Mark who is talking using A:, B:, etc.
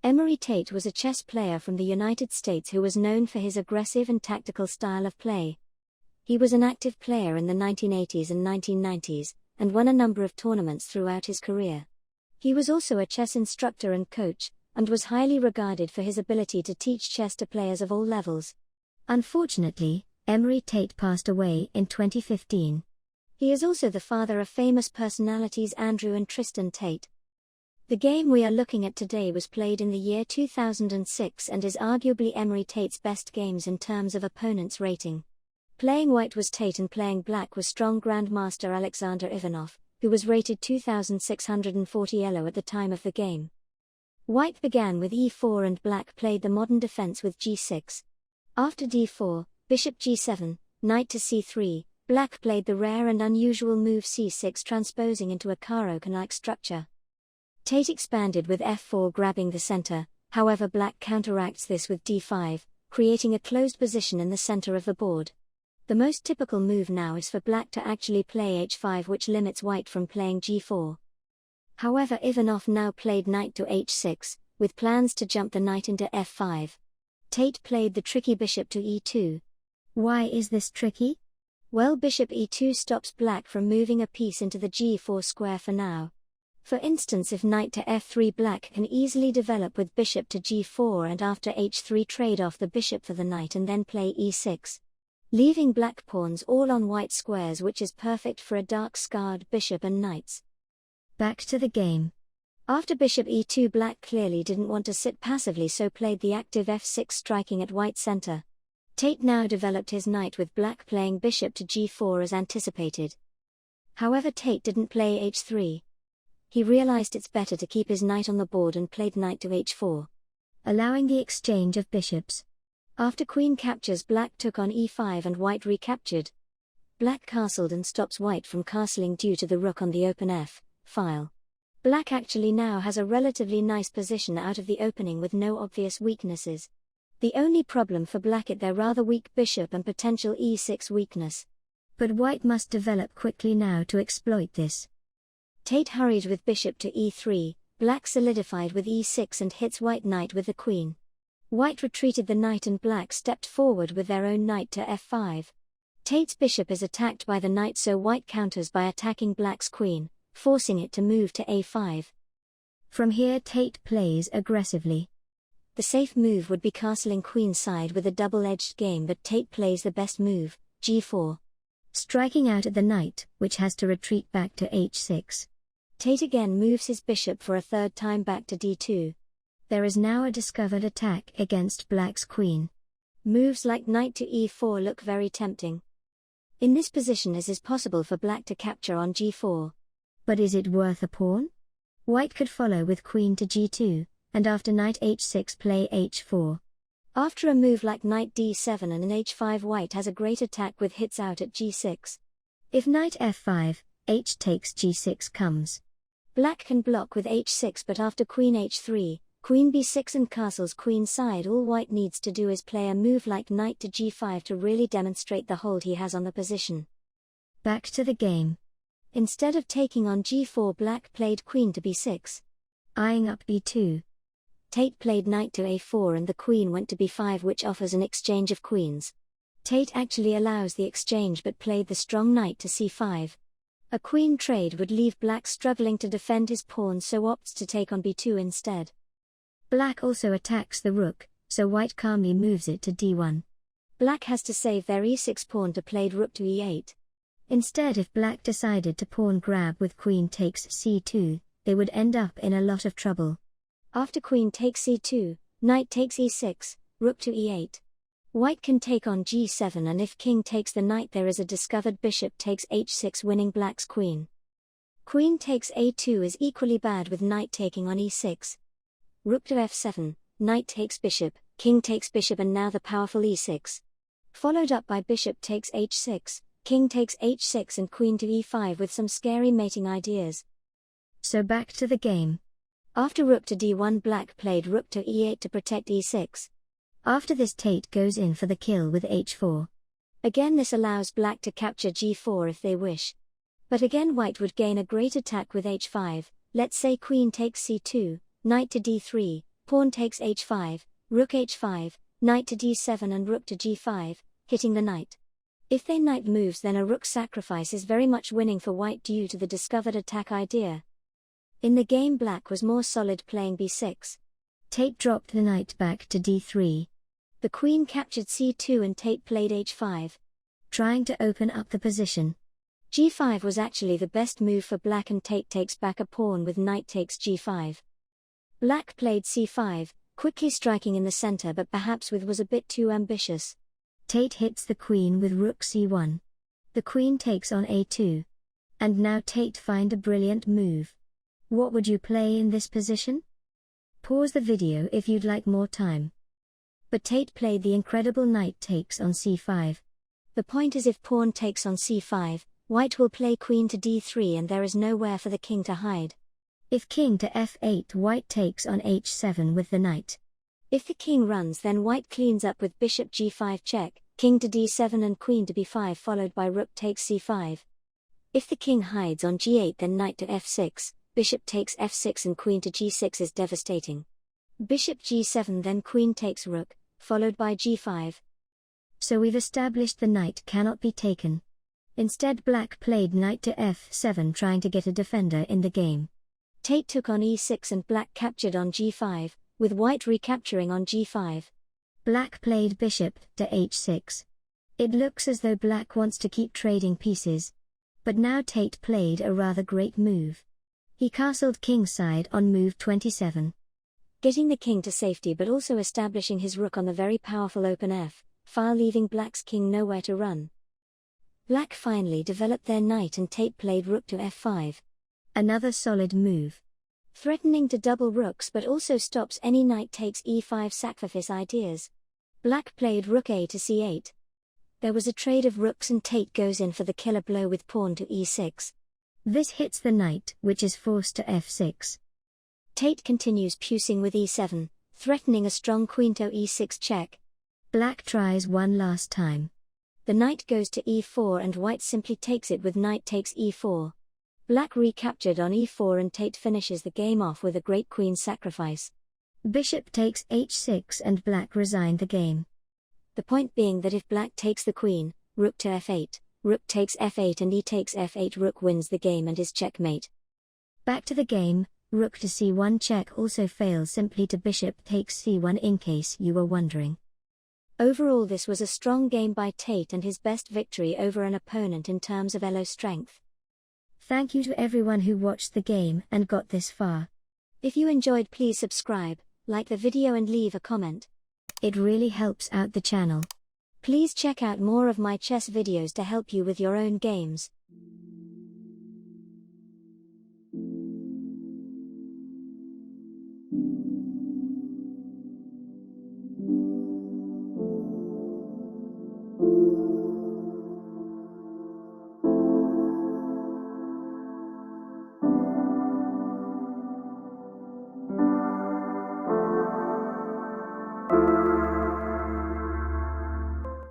A: Emory Tate was a chess player from the United States who was known for his aggressive and tactical style of play. He was an active player in the 1980s and 1990s, and won a number of tournaments throughout his career. He was also a chess instructor and coach, and was highly regarded for his ability to teach chess to players of all levels. Unfortunately, Emory Tate passed away in 2015. He is also the father of famous personalities Andrew and Tristan Tate. The game we are looking at today was played in the year 2006 and is arguably Emory Tate's best games in terms of opponent's rating. Playing white was Tate and playing black was strong GrandMaster Alexander Ivanov, who was rated 2640 elo at the time of the game. White began with e4 and black played the modern defense with g6. After d4, bishop g7, knight to c3, black played the rare and unusual move c6 transposing into a Caro-Can-like structure. Tate expanded with f4 grabbing the center, however black counteracts this with d5, creating a closed position in the center of the board. The most typical move now is for black to actually play h5 which limits white from playing g4. However Ivanov now played knight to h6, with plans to jump the knight into f5. Tate played the tricky bishop to e2. Why is this tricky? Well, bishop e2 stops black from moving a piece into the g4 square for now. For instance, if knight to f3 black can easily develop with bishop to g4 and after h3 trade off the bishop for the knight and then play e6. Leaving black pawns all on white squares which is perfect for a dark scarred bishop and knights. Back to the game. After bishop e2 black clearly didn't want to sit passively so played the active f6 striking at white center. Tate now developed his knight with black playing bishop to g4 as anticipated. However Tate didn't play h3. He realized it's better to keep his knight on the board and played knight to h4, allowing the exchange of bishops. After queen captures, black took on e5 and white recaptured. Black castled and stops white from castling due to the rook on the open f-file. Black actually now has a relatively nice position out of the opening with no obvious weaknesses. The only problem for black is their rather weak bishop and potential e6 weakness. But white must develop quickly now to exploit this. Tate hurried with bishop to e3, black solidified with e6 and hits white knight with the queen. White retreated the knight and black stepped forward with their own knight to f5. Tate's bishop is attacked by the knight so white counters by attacking black's queen, forcing it to move to a5. From here Tate plays aggressively. The safe move would be castling queenside with a double-edged game, but Tate plays the best move, g4. Striking out at the knight, which has to retreat back to h6. Tate again moves his bishop for a third time back to d2. There is now a discovered attack against black's queen. Moves like knight to e4 look very tempting. In this position it is possible for black to capture on g4. But is it worth a pawn? White could follow with queen to g2, and after knight h6 play h4. After a move like knight d7 and an h5 white has a great attack with hits out at g6. If knight f5, h takes g6 comes. Black can block with h6 but after queen h3, queen b6 and castles queenside all white needs to do is play a move like knight to g5 to really demonstrate the hold he has on the position. Back to the game. Instead of taking on g4 black played queen to b6. Eyeing up b2. Tate played knight to a4 and the queen went to b5 which offers an exchange of queens. Tate actually allows the exchange but played the strong knight to c5. A queen trade would leave black struggling to defend his pawn so opts to take on b2 instead. Black also attacks the rook, so white calmly moves it to d1. Black has to save their e6 pawn to play rook to e8. Instead, if black decided to pawn grab with queen takes c2, they would end up in a lot of trouble. After queen takes c2, knight takes e6, rook to e8. White can take on g7 and if king takes the knight there is a discovered bishop takes h6 winning black's queen. Queen takes a2 is equally bad with knight taking on e6. Rook to f7, knight takes bishop, king takes bishop and now the powerful e6. Followed up by bishop takes h6, king takes h6 and queen to e5 with some scary mating ideas. So back to the game. After rook to d1 black played rook to e8 to protect e6. After this Tate goes in for the kill with h4. Again this allows black to capture g4 if they wish. But again white would gain a great attack with h5, let's say queen takes c2, knight to d3, Pawn takes h5, rook h5, knight to d7 and rook to g5, hitting the knight. If their knight moves, then a rook sacrifice is very much winning for white due to the discovered attack idea. In the game, black was more solid, playing b6. Tate dropped the knight back to d3. The queen captured c2 and Tate played h5, trying to open up the position. g5 was actually the best move for black, and Tate takes back a pawn with knight takes g5. Black played c5, quickly striking in the center, but perhaps was a bit too ambitious. Tate hits the queen with rook c1. The queen takes on a2. And now Tate find a brilliant move. What would you play in this position? Pause the video if you'd like more time. But Tate played the incredible knight takes on c5. The point is, if pawn takes on c5, white will play queen to d3 and there is nowhere for the king to hide. If king to f8, white takes on h7 with the knight. If the king runs, then white cleans up with bishop g5 check, king to d7 and queen to b5, followed by rook takes c5. If the king hides on g8, then knight to f6, bishop takes f6 and queen to g6 is devastating. Bishop g7, then queen takes rook, followed by g5. So we've established the knight cannot be taken. Instead, black played knight to f7, trying to get a defender in the game. Tate took on e6 and black captured on g5, with white recapturing on g5. Black played bishop to h6. It looks as though black wants to keep trading pieces. But now Tate played a rather great move. He castled kingside on move 27. Getting the king to safety, but also establishing his rook on the very powerful open f-file, leaving black's king nowhere to run. Black finally developed their knight and Tate played rook to f5. Another solid move. Threatening to double rooks, but also stops any knight takes e5 sacrifice ideas. Black played rook a to c8. There was a trade of rooks and Tate goes in for the killer blow with pawn to e6. This hits the knight, which is forced to f6. Tate continues pushing with e7, threatening a strong queen to e6 check. Black tries one last time. The knight goes to e4 and white simply takes it with knight takes e4. Black recaptured on e4 and Tate finishes the game off with a great queen sacrifice. Bishop takes h6 and black resigned the game. The point being that if black takes the queen, rook to f8, rook takes f8 and e takes f8, rook wins the game and is checkmate. Back to the game, rook to c1 check also fails simply to bishop takes c1 in case you were wondering. Overall, this was a strong game by Tate and his best victory over an opponent in terms of elo strength. Thank you to everyone who watched the game and got this far. If you enjoyed, please subscribe, like the video and leave a comment. It really helps out the channel. Please check out more of my chess videos to help you with your own games.